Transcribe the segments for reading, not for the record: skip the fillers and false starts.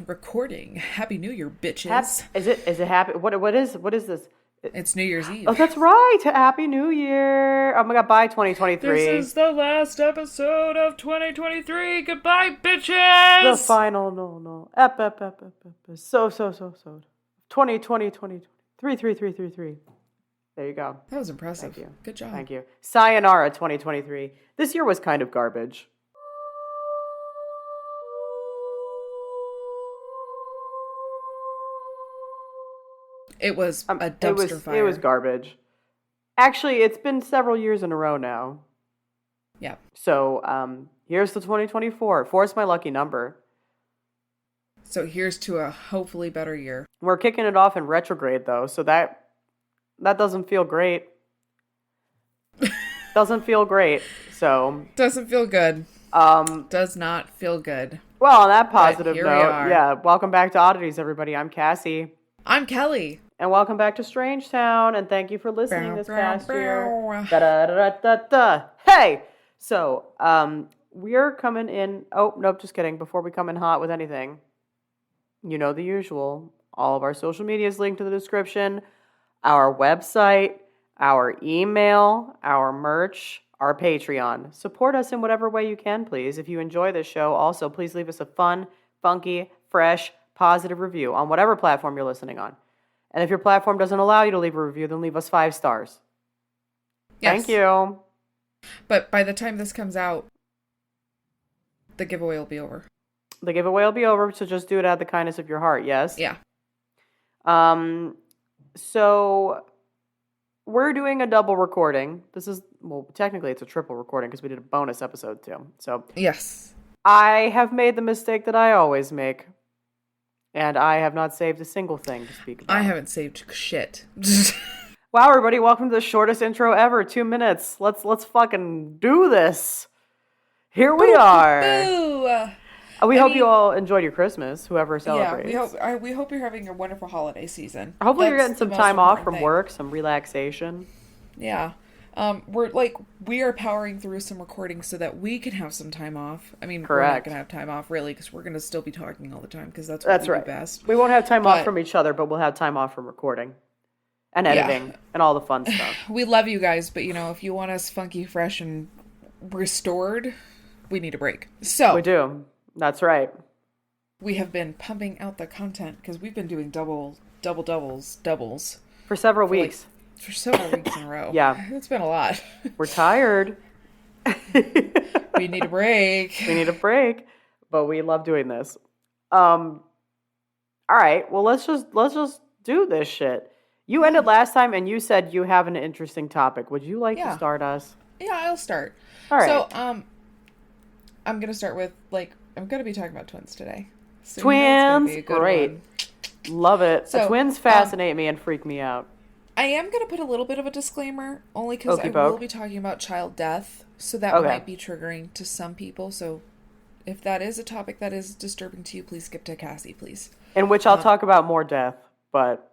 Recording. Happy New Year, bitches. Is it happy? What is this? It's New Year's Eve. Oh, that's right. Happy New Year. Oh my God. Bye, 2023. This is the last episode of 2023. Goodbye, bitches. The final, no. Ep. So. 2020. 3. There you go. That was impressive. Thank you. Good job. Thank you. Sayonara, 2023. This year was kind of garbage. It was a dumpster fire. It was garbage. Actually, it's been several years in a row now. Yeah. So, here's the 2024. Four's my lucky number. So here's to a hopefully better year. We're kicking it off in retrograde, though, so that doesn't feel great. Doesn't feel great, so... Doesn't feel good. Does not feel good. Well, on that positive note, yeah, welcome back to Oddities, everybody. I'm Cassie. I'm Kelly. And welcome back to Strangetown, and thank you for listening this past year. Da-da-da-da-da-da. Hey! So, we're coming in... Oh, nope, just kidding. Before we come in hot with anything, you know the usual. All of our social media is linked to the description. Our website, our email, our merch, our Patreon. Support us in whatever way you can, please. If you enjoy this show, also, please leave us a fun, funky, fresh, positive review on whatever platform you're listening on. And if your platform doesn't allow you to leave a review, then leave us 5 stars. Yes. Thank you. But by the time this comes out, the giveaway will be over. The giveaway will be over, so just do it out of the kindness of your heart, yes? Yeah. So we're doing a double recording. This is, well, technically it's a triple recording because we did a bonus episode too. So yes, I have made the mistake that I always make. And I have not saved a single thing to speak about. I haven't saved shit. Wow, everybody, welcome to the shortest intro ever. 2 minutes. Let's fucking do this. Here we are. Boo! We hope you all enjoyed your Christmas, whoever celebrates. Yeah, we hope you're having a wonderful holiday season. Hopefully you're getting some time off from work, some relaxation. Yeah. We are powering through some recordings so that we can have some time off. I mean, correct. We're not going to have time off, really, because we're going to still be talking all the time, because that's what we do best. We won't have time off from each other, but we'll have time off from recording and editing and all the fun stuff. We love you guys, but, if you want us funky, fresh, and restored, we need a break. So we do. That's right. We have been pumping out the content, because we've been doing doubles. For several weeks. For several weeks in a row. Yeah. It's been a lot. We're tired. We need a break. We need a break, but we love doing this. All right. Well, let's just do this shit. You ended last time and you said you have an interesting topic. Would you like to start us? Yeah, I'll start. All right. So, I'm going to start with, I'm going to be talking about twins today. So twins? Great. One. Love it. So, twins fascinate me and freak me out. I am going to put a little bit of a disclaimer, only because I will be talking about child death, so that might be triggering to some people. So if that is a topic that is disturbing to you, please skip to Cassie, please. In which I'll talk about more death, but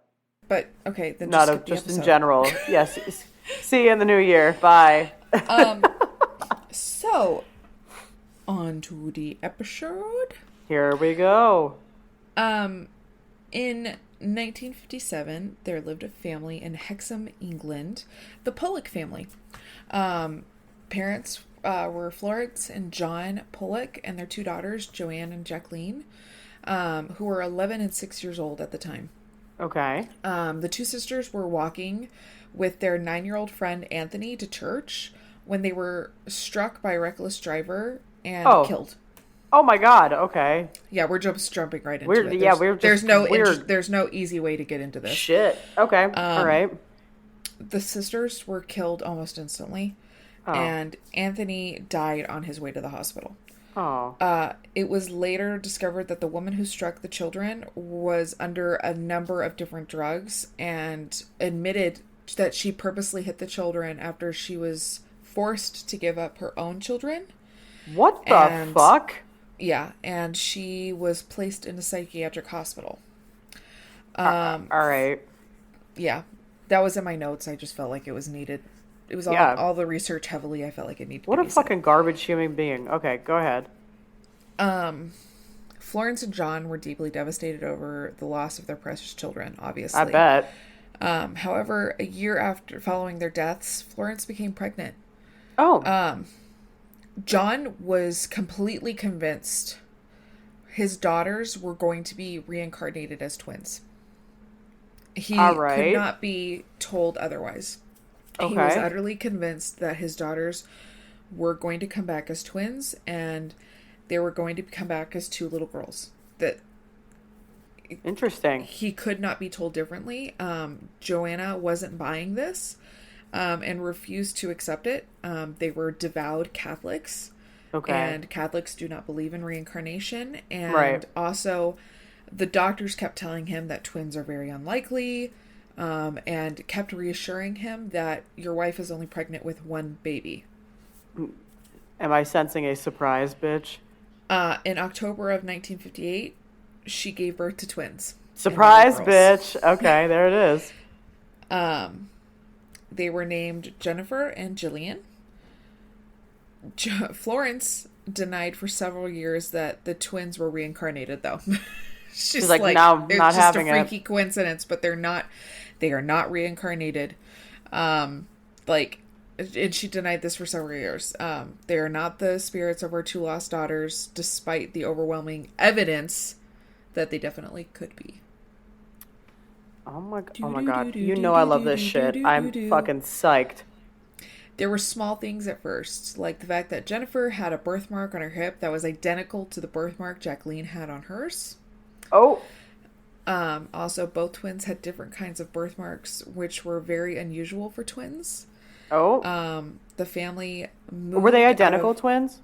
okay, then just in general. Yes. See you in the new year. Bye. So, on to the episode. Here we go. In 1957, there lived a family in Hexham, England, the Pollack family. Parents were Florence and John Pollack, and their 2 daughters, Joanne and Jacqueline, who were 11 and 6 years old at the time. Okay. The 2 sisters were walking with their 9-year-old friend Anthony to church when they were struck by a reckless driver and killed. Oh my God! Okay. Yeah, we're just jumping right into it. There's no easy way to get into this. Shit. Okay. All right. The sisters were killed almost instantly, and Anthony died on his way to the hospital. Oh. It was later discovered that the woman who struck the children was under a number of different drugs and admitted that she purposely hit the children after she was forced to give up her own children. What the fuck? Yeah, and she was placed in a psychiatric hospital. All right. Yeah, that was in my notes. I just felt like it was needed. It was all the research heavily. I felt like it needed. What a fucking garbage human being. Okay, go ahead. Florence and John were deeply devastated over the loss of their precious children, obviously. I bet. However, a year after following their deaths, Florence became pregnant. Oh. John was completely convinced his daughters were going to be reincarnated as twins. He could not be told otherwise. Okay. He was utterly convinced that his daughters were going to come back as twins, and they were going to come back as two little girls. That interesting. He could not be told differently. Joanna wasn't buying this, and refused to accept it. They were devout Catholics. Okay. And Catholics do not believe in reincarnation. And also, the doctors kept telling him that twins are very unlikely, and kept reassuring him that your wife is only pregnant with one baby. Am I sensing a surprise, bitch? In October of 1958, she gave birth to twins. Surprise, bitch. Okay, there it is. They were named Jennifer and Jillian. Florence denied for several years that the twins were reincarnated, though. She's like, no, it's not just having a freaky coincidence, but they're not. They are not reincarnated. And she denied this for several years. They are not the spirits of our two lost daughters, despite the overwhelming evidence that they definitely could be. Oh my god. You know I love this shit. I'm fucking psyched. There were small things at first, like the fact that Jennifer had a birthmark on her hip that was identical to the birthmark Jacqueline had on hers. Oh. Also, both twins had different kinds of birthmarks, which were very unusual for twins. Oh. The family moved. Were they identical twins?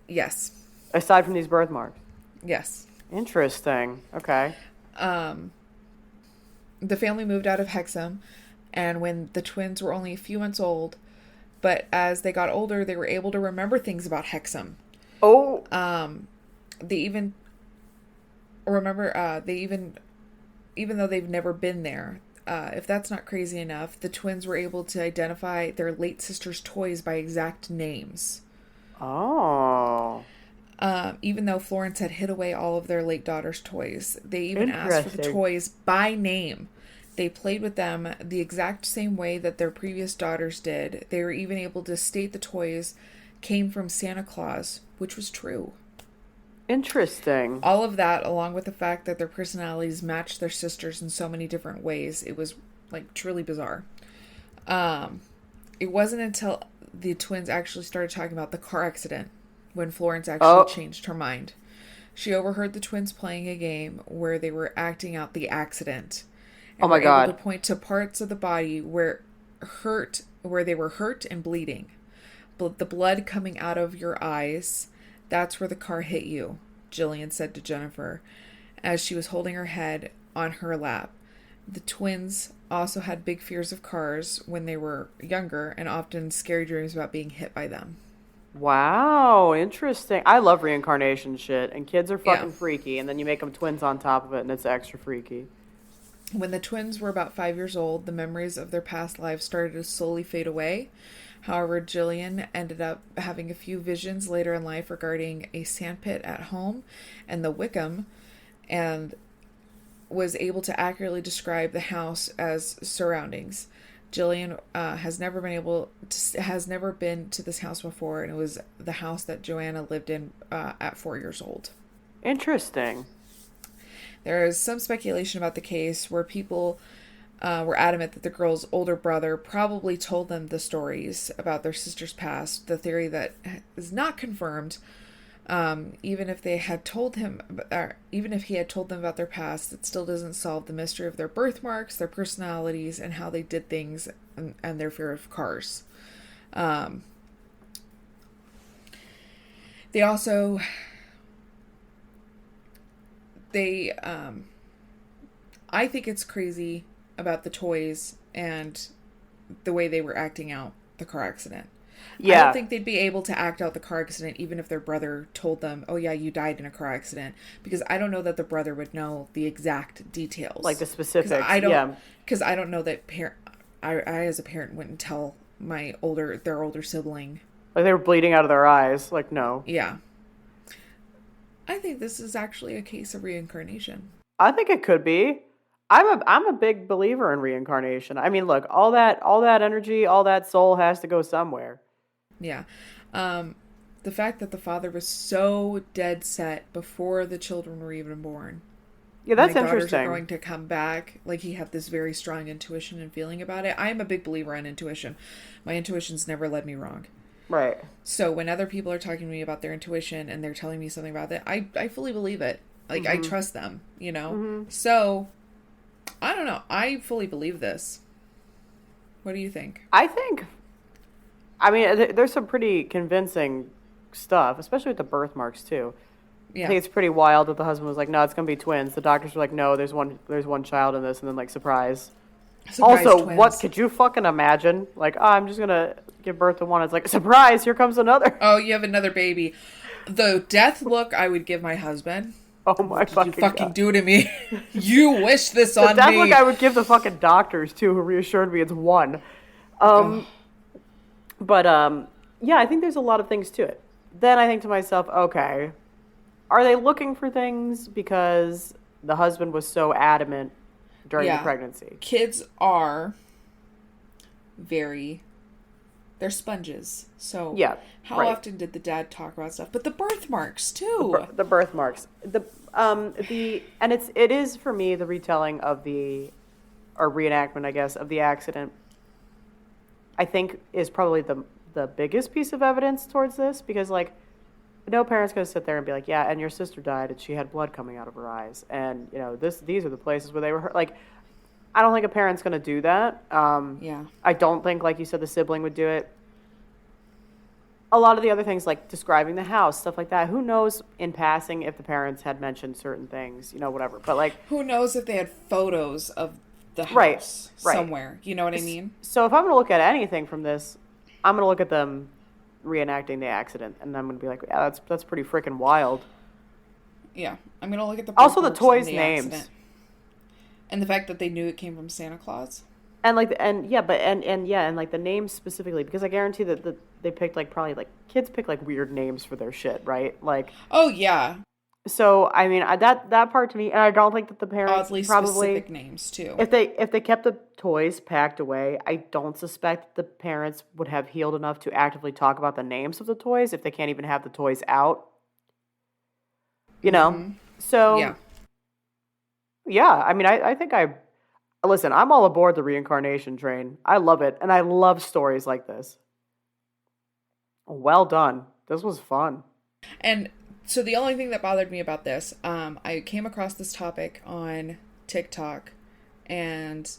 Yes. Aside from these birthmarks? Yes. Interesting. Okay. The family moved out of Hexham, and when the twins were only a few months old, but as they got older, they were able to remember things about Hexham. Oh. They even remember, even though they've never been there, if that's not crazy enough, the twins were able to identify their late sister's toys by exact names. Oh. Even though Florence had hid away all of their late daughter's toys, they even asked for the toys by name. They played with them the exact same way that their previous daughters did. They were even able to state the toys came from Santa Claus, which was true. Interesting. All of that, along with the fact that their personalities matched their sisters in so many different ways, it was truly bizarre. It wasn't until the twins actually started talking about the car accident when Florence actually changed her mind. She overheard the twins playing a game where they were acting out the accident. And my God. Able to point to parts of the body where they were hurt and bleeding. The blood coming out of your eyes, that's where the car hit you, Jillian said to Jennifer, as she was holding her head on her lap. The twins also had big fears of cars when they were younger and often scary dreams about being hit by them. Wow, interesting. I love reincarnation shit, and kids are fucking freaky, and then you make them twins on top of it, and it's extra freaky. When the twins were about 5 years old, the memories of their past lives started to slowly fade away. However, Jillian ended up having a few visions later in life regarding a sandpit at home and the Wickham, and was able to accurately describe the house as surroundings. Jillian has never been to this house before, and it was the house that Joanna lived in at 4 years old. Interesting. There is some speculation about the case where people were adamant that the girl's older brother probably told them the stories about their sister's past. The theory that is not confirmed, even if he had told them about their past, it still doesn't solve the mystery of their birthmarks, their personalities, and how they did things, and their fear of cars. They also. I think it's crazy about the toys and the way they were acting out the car accident. Yeah. I don't think they'd be able to act out the car accident even if their brother told them, oh yeah, you died in a car accident. Because I don't know that the brother would know the exact details. Like the specifics, Because I don't know that I as a parent wouldn't tell their older sibling. Like they were bleeding out of their eyes. Like, no. Yeah. I think this is actually a case of reincarnation. I think it could be. I'm a big believer in reincarnation. I mean, look, all that energy, all that soul has to go somewhere. Yeah. Um, the fact that the father was so dead set before the children were even born. Yeah, My that's daughters are interesting. going to come back. Like, he had this very strong intuition and feeling about it. I am a big believer in intuition. My intuition's never led me wrong. Right. So when other people are talking to me about their intuition and they're telling me something about it, I fully believe it. Like, I trust them, you know? So, I don't know. I fully believe this. What do you think? I mean, there's some pretty convincing stuff, especially with the birthmarks too. I Yeah. think it's pretty wild that the husband was like, "No, it's gonna be twins." The doctors were like, "No, there's one child in this," and then like, surprise. Surprise Also, what twins. could you fucking imagine? Like, oh, I'm just gonna give birth to one. It's like, surprise, here comes another. Oh, you have another baby. The death look I would give my husband. Oh my What did you fucking fucking god. do to me? You wish this on That look me. I would give the fucking doctors too, who reassured me it's one. Ugh. Um, but yeah, I think there's a lot of things to it. Then I think to myself, okay, are they looking for things because the husband was so adamant during the Yeah. pregnancy? Kids are very, they're sponges. So Yeah, how right. often did the dad talk about stuff? But the birthmarks too. The birthmarks, the and it is for me the retelling of the or reenactment, I guess, of the accident. I think is probably the biggest piece of evidence towards this because like no parent's going to sit there and be like, yeah, and your sister died and she had blood coming out of her eyes, and these are the places where they were hurt. Like, I don't think a parent's going to do that. Yeah. I don't think, like you said, the sibling would do it. A lot of the other things, like describing the house, stuff like that. Who knows in passing if the parents had mentioned certain things, whatever. But like, Who knows if they had photos of the right, house right. somewhere? You know what I mean? So if I'm going to look at anything from this, I'm going to look at them reenacting the accident, and I'm going to be like, yeah, that's pretty freaking wild. Yeah. I'm gonna look at the Also, the birthmarks toys' and the names. accident. And the fact that they knew it came from Santa Claus. And like and like the names specifically, because I guarantee that they picked like probably like kids pick like weird names for their shit, right? Like, Oh yeah. so I mean that part to me, and I don't think that the parents Oddly probably specific names too. if they kept the toys packed away, I don't suspect the parents would have healed enough to actively talk about the names of the toys if they can't even have the toys out. So Yeah. yeah, I mean I think listen, I'm all aboard the reincarnation train. I love it, and I love stories like this. Well done. This was fun. And so the only thing that bothered me about this, I came across this topic on TikTok, and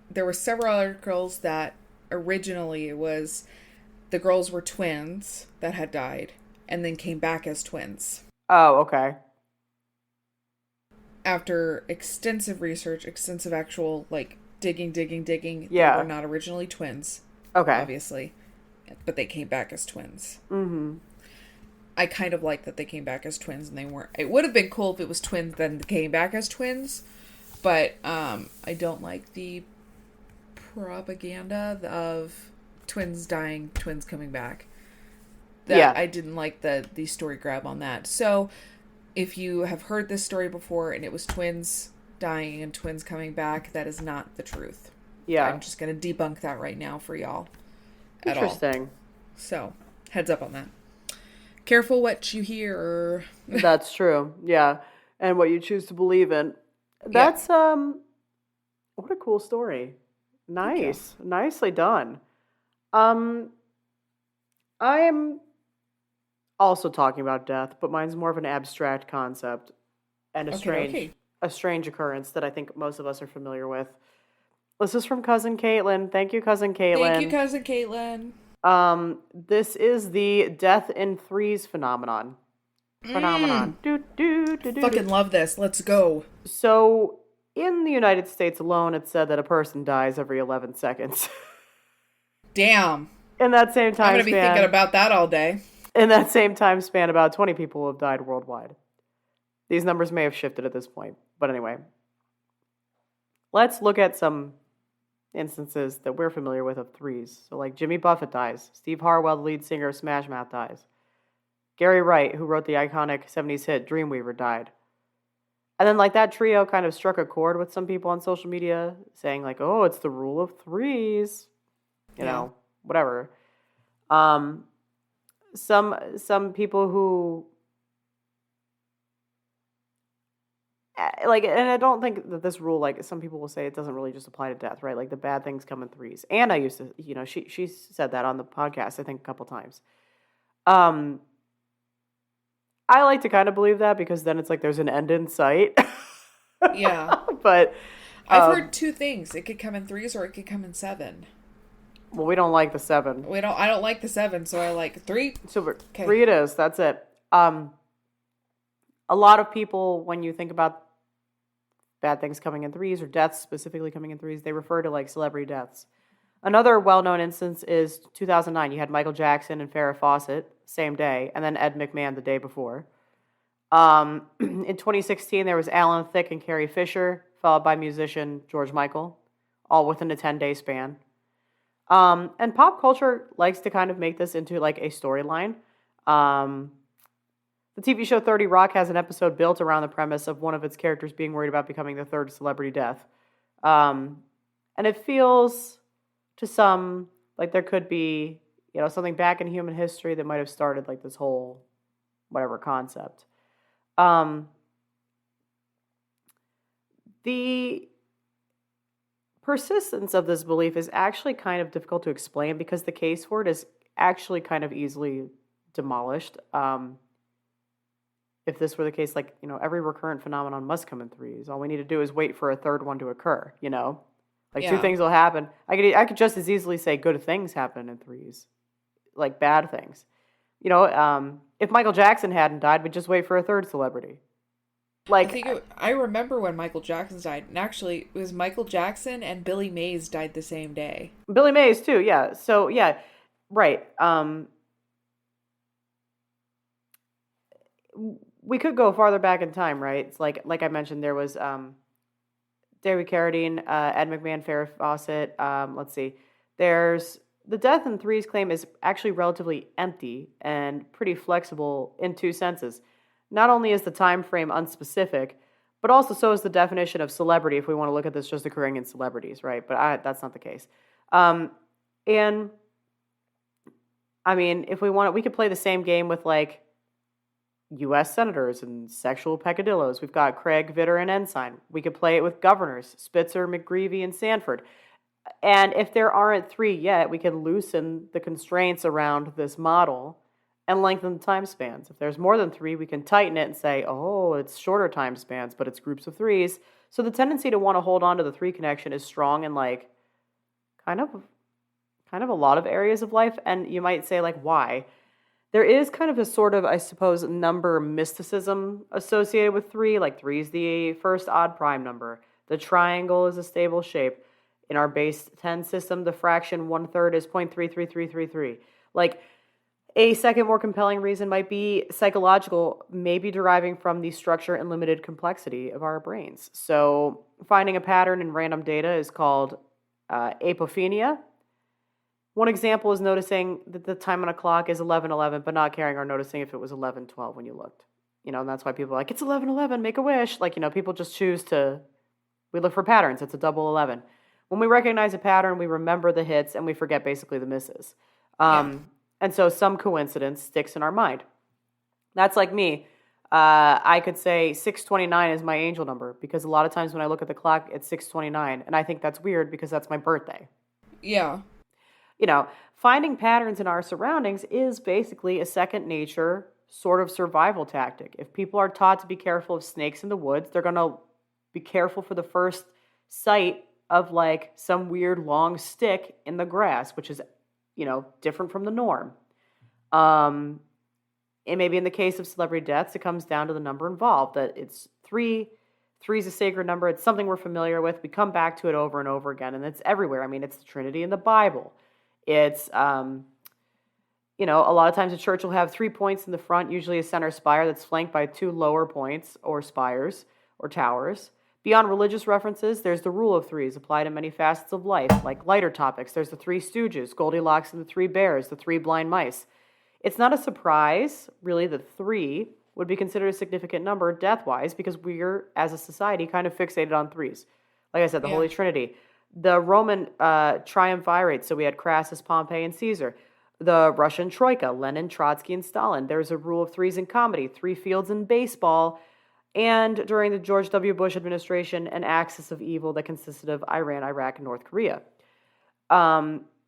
there were several articles that originally it was the girls were twins that had died and then came back as twins. Oh, okay. After extensive research, extensive actual, like, digging, they Yeah. were not originally twins, Okay. obviously, but they came back as twins. Mm-hmm. I kind of like that they came back as twins and they weren't. It would have been cool if it was twins then came back as twins, but I don't like the propaganda of twins dying, twins coming back. I didn't like the story grab on that. So if you have heard this story before and it was twins dying and twins coming back, that is not the truth. Yeah. I'm just going to debunk that right now for y'all. At all. Interesting. So, heads up on that. Careful what you hear. That's true. Yeah. And what you choose to believe in. That's what a cool story. Nice. Nicely done. I am also talking about death, but mine's more of an abstract concept and a strange occurrence that I think most of us are familiar with. This is from Cousin Caitlin. Thank you, Cousin Caitlin. Thank you, Cousin Caitlin. This is the death in threes phenomenon. Fucking love this. Let's go. So, in the United States alone, it's said that a person dies every 11 seconds. Damn. In that same time I'm going to be thinking about that all day. In that same time span, about 20 people have died worldwide. These numbers may have shifted at this point. But anyway, let's look at some instances that we're familiar with of threes. So like Jimmy Buffett dies. Steve Harwell, the lead singer of Smash Mouth, dies. Gary Wright, who wrote the iconic 70s hit Dreamweaver, died. And then, like, that trio kind of struck a chord with some people on social media, saying, like, oh, it's the rule of threes, you know, whatever. Some people who, like, and I don't think that this rule, like, some people will say it doesn't really just apply to death, right? Like, the bad things come in threes. Anna used to, you know, she said that on the podcast, I think, a couple times. I like to kind of believe that because then it's like there's an end in sight. Yeah. But I've heard two things. It could come in threes or it could come in seven. Well, we don't like the seven. I don't like the seven, so I like three. So three it is. That's it. A lot of people, when you think about bad things coming in threes or deaths specifically coming in threes, they refer to like celebrity deaths. Another well-known instance is 2009. You had Michael Jackson and Farrah Fawcett same day, and then Ed McMahon the day before. In 2016, there was Alan Thicke and Carrie Fisher, followed by musician George Michael, all within a 10-day span. And pop culture likes to kind of make this into like a storyline. The TV show 30 Rock has an episode built around the premise of one of its characters being worried about becoming the third celebrity death. And it feels to some like there could be, you know, something back in human history that might have started like this whole whatever concept. The persistence of this belief is actually kind of difficult to explain because the case for it is actually kind of easily demolished. If this were the case, like, you know, every recurrent phenomenon must come in threes. All we need to do is wait for a third one to occur, you know? Like, two things will happen. I could just as easily say good things happen in threes, like bad things. You know, if Michael Jackson hadn't died, we'd just wait for a third celebrity. Like, I remember when Michael Jackson died, and actually it was Michael Jackson and Billy Mays died the same day. Billy Mays too, yeah. So yeah, right. We could go farther back in time, right? It's like I mentioned, there was David Carradine, Ed McMahon, Farrah Fawcett. Let's see. There's the death in threes claim is actually relatively empty and pretty flexible in two senses. Not only is the time frame unspecific, but also so is the definition of celebrity if we want to look at this just occurring in celebrities, right? But that's not the case. And I mean, if we want, we could play the same game with like U.S. senators and sexual peccadillos. We've got Craig, Vitter, and Ensign. We could play it with governors, Spitzer, McGreevey, and Sanford. And if there aren't three yet, we can loosen the constraints around this model and lengthen the time spans. If there's more than three, we can tighten it and say, oh, it's shorter time spans, but it's groups of threes. So the tendency to want to hold on to the three connection is strong in like kind of a lot of areas of life. And you might say, like, why? There is kind of a sort of, I suppose, number mysticism associated with three. Like, three is the first odd prime number. The triangle is a stable shape. In our base 10 system, the fraction 1/3 is 0.33333. Like, a second more compelling reason might be psychological, maybe deriving from the structure and limited complexity of our brains. So finding a pattern in random data is called apophenia. One example is noticing that the time on a clock is 11:11, but not caring or noticing if it was 11:12 when you looked. You know, and that's why people are like, it's 11:11, make a wish. Like, you know, people just choose to, we look for patterns. It's a double 11. When we recognize a pattern, we remember the hits and we forget basically the misses. And so some coincidence sticks in our mind. That's like me. I could say 629 is my angel number because a lot of times when I look at the clock, it's 629. And I think that's weird because that's my birthday. Yeah. You know, finding patterns in our surroundings is basically a second nature sort of survival tactic. If people are taught to be careful of snakes in the woods, they're going to be careful for the first sight of like some weird long stick in the grass, which is, you know, different from the norm. And maybe in the case of celebrity deaths, it comes down to the number involved, that it's three. Three is a sacred number. It's something we're familiar with. We come back to it over and over again, and it's everywhere. I mean, it's the Trinity in the Bible. It's, you know, a lot of times a church will have 3 points in the front, usually a center spire that's flanked by 2 lower points or spires or towers. Beyond religious references, there's the rule of threes applied in many facets of life, like lighter topics. There's the 3 Stooges, Goldilocks and the 3 Bears, the 3 blind mice. It's not a surprise, really, that 3 would be considered a significant number death-wise because we're, as a society, kind of fixated on 3s. Like I said, the Yeah. Holy Trinity. The Roman triumvirates, so we had Crassus, Pompey, and Caesar. The Russian Troika, Lenin, Trotsky, and Stalin. There's a rule of 3s in comedy, 3 fields in baseball, and during the George W. Bush administration, an axis of evil that consisted of Iran, Iraq, and North Korea.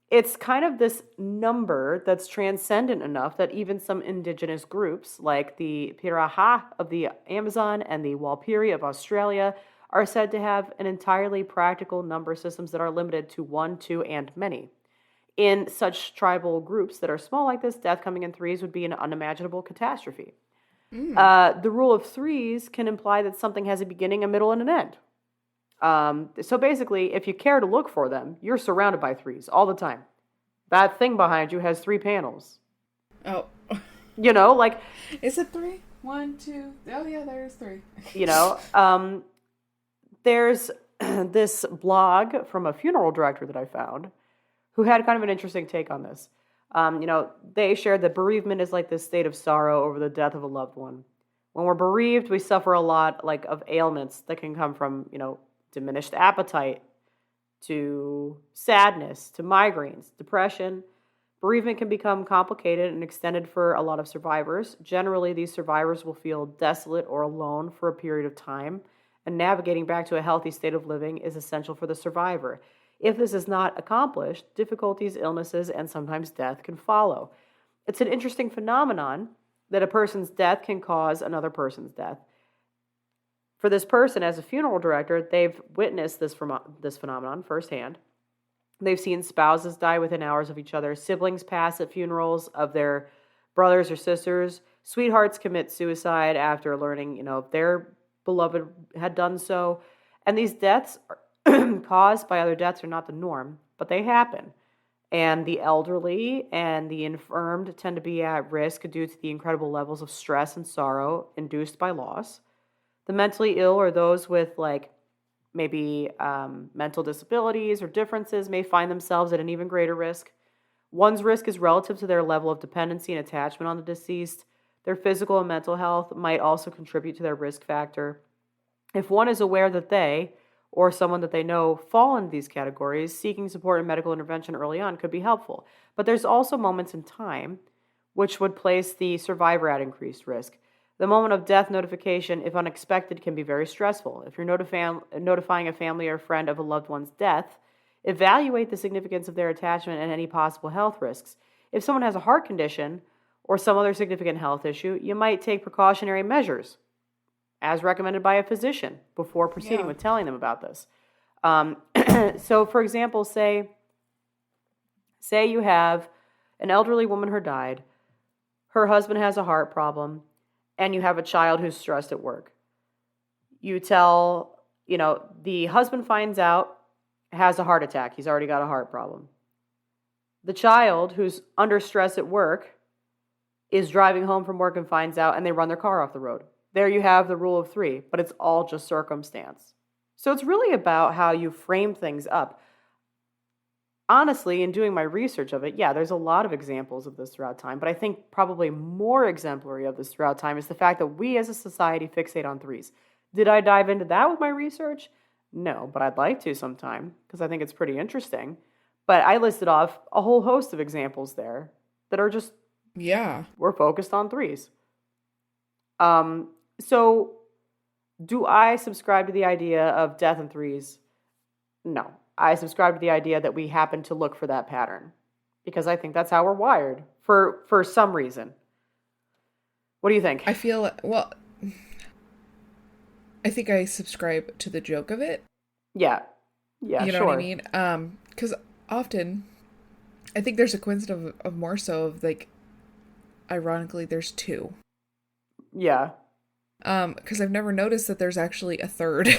It's kind of this number that's transcendent enough that even some indigenous groups, like the Piraha of the Amazon and the Walpiri of Australia, are said to have an entirely practical number systems that are limited to 1, 2, and many. In such tribal groups that are small like this, death coming in 3s would be an unimaginable catastrophe. The rule of 3s can imply that something has a beginning, a middle, and an end. So basically, if you care to look for them, you're surrounded by 3s all the time. That thing behind you has 3 panels. Oh. You know, like... Is it 3? 1, 2... Oh, yeah, there's 3. You know, there's this blog from a funeral director that I found who had kind of an interesting take on this. They shared that bereavement is like this state of sorrow over the death of a loved one. When we're bereaved, we suffer a lot of ailments that can come from, diminished appetite, to sadness, to migraines, depression. Bereavement can become complicated and extended for a lot of survivors. Generally, these survivors will feel desolate or alone for a period of time, and navigating back to a healthy state of living is essential for the survivor. If this is not accomplished, difficulties, illnesses, and sometimes death can follow. It's an interesting phenomenon that a person's death can cause another person's death. For this person, as a funeral director, they've witnessed this phenomenon firsthand. They've seen spouses die within hours of each other, siblings pass at funerals of their brothers or sisters, sweethearts commit suicide after learning, their beloved had done so. And these deaths caused by other deaths are not the norm, but they happen. And the elderly and the infirmed tend to be at risk due to the incredible levels of stress and sorrow induced by loss. The mentally ill or those with maybe mental disabilities or differences may find themselves at an even greater risk. One's risk is relative to their level of dependency and attachment on the deceased. Their physical and mental health might also contribute to their risk factor. If one is aware that they, or someone that they know, fall into these categories, seeking support and medical intervention early on could be helpful. But there's also moments in time which would place the survivor at increased risk. The moment of death notification, if unexpected, can be very stressful. If you're notifying a family or friend of a loved one's death, evaluate the significance of their attachment and any possible health risks. If someone has a heart condition or some other significant health issue, you might take precautionary measures, as recommended by a physician, before proceeding with telling them about this. So, for example, say you have an elderly woman who died, her husband has a heart problem, and you have a child who's stressed at work. You tell, the husband finds out, has a heart attack. He's already got a heart problem. The child who's under stress at work is driving home from work and finds out, and they run their car off the road. There you have the rule of 3, but it's all just circumstance. So it's really about how you frame things up. Honestly, in doing my research of it, there's a lot of examples of this throughout time, but I think probably more exemplary of this throughout time is the fact that we as a society fixate on 3s. Did I dive into that with my research? No, but I'd like to sometime because I think it's pretty interesting. But I listed off a whole host of examples there that are just, we're focused on 3s. So do I subscribe to the idea of death in 3s? No. I subscribe to the idea that we happen to look for that pattern because I think that's how we're wired for some reason. What do you think? I think I subscribe to the joke of it. Yeah, you know what I mean? Because often I think there's a coincidence of more so of ironically, there's 2. Yeah. Because I've never noticed that there's actually a third.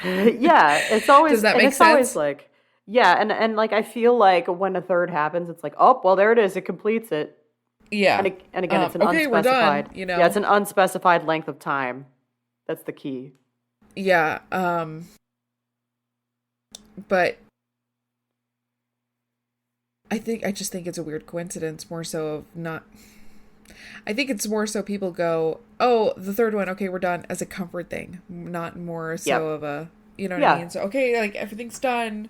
It's always. Does that make sense? Always and I feel like when a third happens, it's like, oh, well, there it is. It completes it. Yeah. And again, it's an okay, unspecified. We're done, Yeah, it's an unspecified length of time. That's the key. Yeah. But I just think it's a weird coincidence, more so of not. I think it's more so people go, oh, the third one, okay, we're done, as a comfort thing, not more so Yep. of a, you know what I Yeah. mean? So, okay, like, everything's done.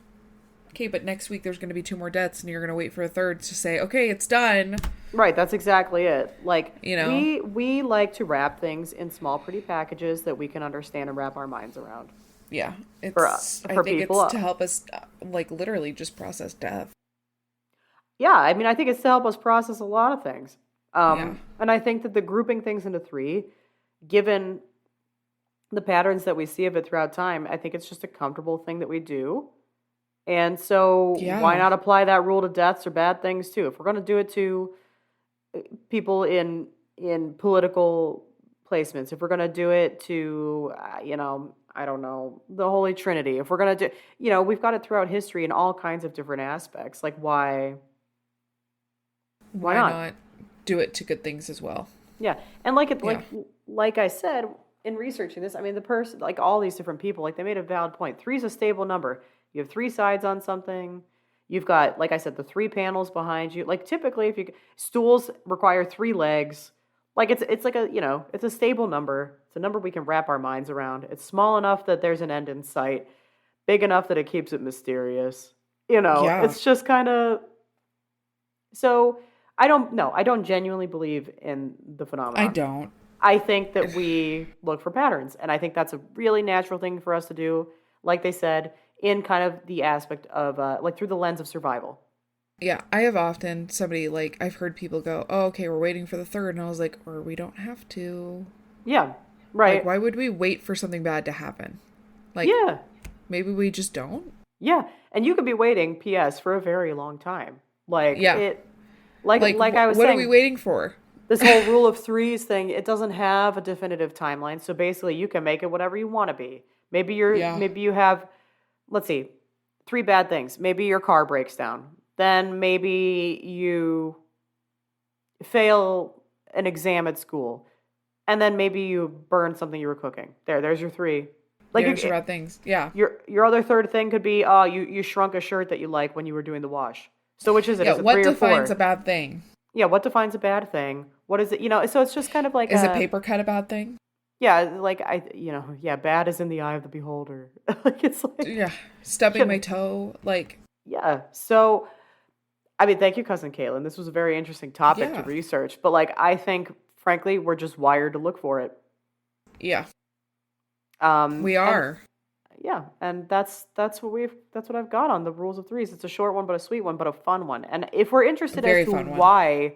Okay, but next week there's going to be 2 more deaths, and you're going to wait for a third to say, okay, it's done. Right, that's exactly it. Like You know? we like to wrap things in small, pretty packages that we can understand and wrap our minds around. Yeah. For I for think it's people, to help us, like, literally just process death. yeah. I mean, I think it's to help us process a lot of things. Yeah. And I think that the grouping things into three, given the patterns that we see of it throughout time, I think it's just a comfortable thing that we do. And so, why Yeah. not apply that rule to deaths or bad things too? If we're going to do it to people in political placements, if we're going to do it to I don't know, the Holy Trinity, if we're going to do, we've got it throughout history in all kinds of different aspects. Like why Why not? not do it to good things as well? Yeah, and Yeah. like I said in researching this, I mean the person, like all these different people, like they made a valid point. Three is a stable number. You have three sides on something. You've got, like I said, the three panels behind you. Like typically, if you stools require three legs, like it's like it's a stable number. It's a number we can wrap our minds around. It's small enough that there's an end in sight, big enough that it keeps it mysterious. Yeah. It's just kind of so. I don't know. I don't genuinely believe in the I phenomenon. don't. I think that we look for patterns, and I think that's a really natural thing for us to do. Like they said, in kind of the aspect of like through the lens of survival. Yeah, I have often somebody like I've heard people go, "Oh, okay, we're waiting for the third," and I was like, "Or we don't have to. Yeah, Like, right. why would we wait for something bad to happen? Like, Yeah, maybe we just don't." yeah. And you could be waiting, P.S., for a very long time. Like Yeah. it, like Like, like I was what are we saying, waiting for? this whole rule of threes thing, it doesn't have a definitive timeline. So basically, you can make it whatever you want to be. Yeah. Maybe you have, let's see, three bad things. Maybe your car breaks down. Then maybe you fail an exam at school. And then maybe you burn something you were cooking. There's your three. Like There's your bad things. Yeah. your other third thing could be, oh, you shrunk a shirt that you like when you were doing the wash. So which is it? Yeah. Is it What three or defines a four? bad thing? Yeah, what defines a bad thing? What is it? So it's just kind of like Is a a, paper cut a bad thing? yeah, like yeah, bad is in the eye of the beholder. Like it's like, Yeah. Stubbing my toe. Like, yeah. So I mean, thank you, cousin Caitlin. This was a very interesting topic to yeah. research, but like I think, frankly, we're just wired to look for it. Yeah. We And are. yeah, and that's what I've got on the rules of threes. It's a short one, but a sweet one, but a fun one. And if we're A interested as very to fun one. why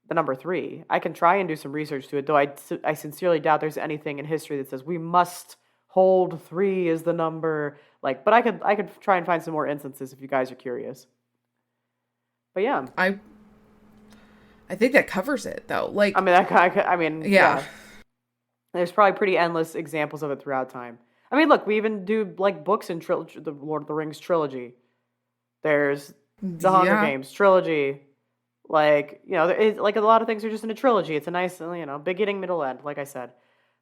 the number three, I can try and do some research to it. Though I sincerely doubt there's anything in history that says we must hold three as the number. Like, but I could try and find some more instances if you guys are curious. But yeah, I I think that covers it though. Like, I mean, I mean, yeah. yeah. There's probably pretty endless examples of it throughout time. I mean, look, we even do like books in trilogy, the Lord of the Rings trilogy. There's the Hunger Yeah. Games trilogy. Like, like a lot of things are just in a trilogy. It's a nice, beginning, middle, end, like I said.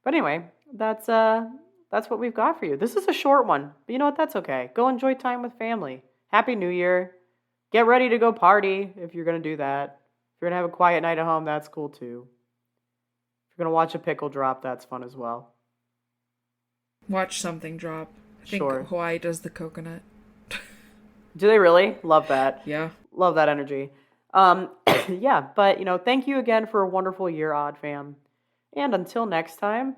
But anyway, that's what we've got for you. This is a short one, but you know what? That's okay. Go enjoy time with family. Happy New Year. Get ready to go party if you're gonna do that. If you're gonna have a quiet night at home, that's cool too. If you're gonna watch a pickle drop, that's fun as well. Watch something drop. I think Sure. Hawaii does the coconut. Do they really? Love that. Yeah. Love that energy. Yeah, but thank you again for a wonderful year, Odd Fam. And until next time.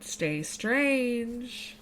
Stay strange.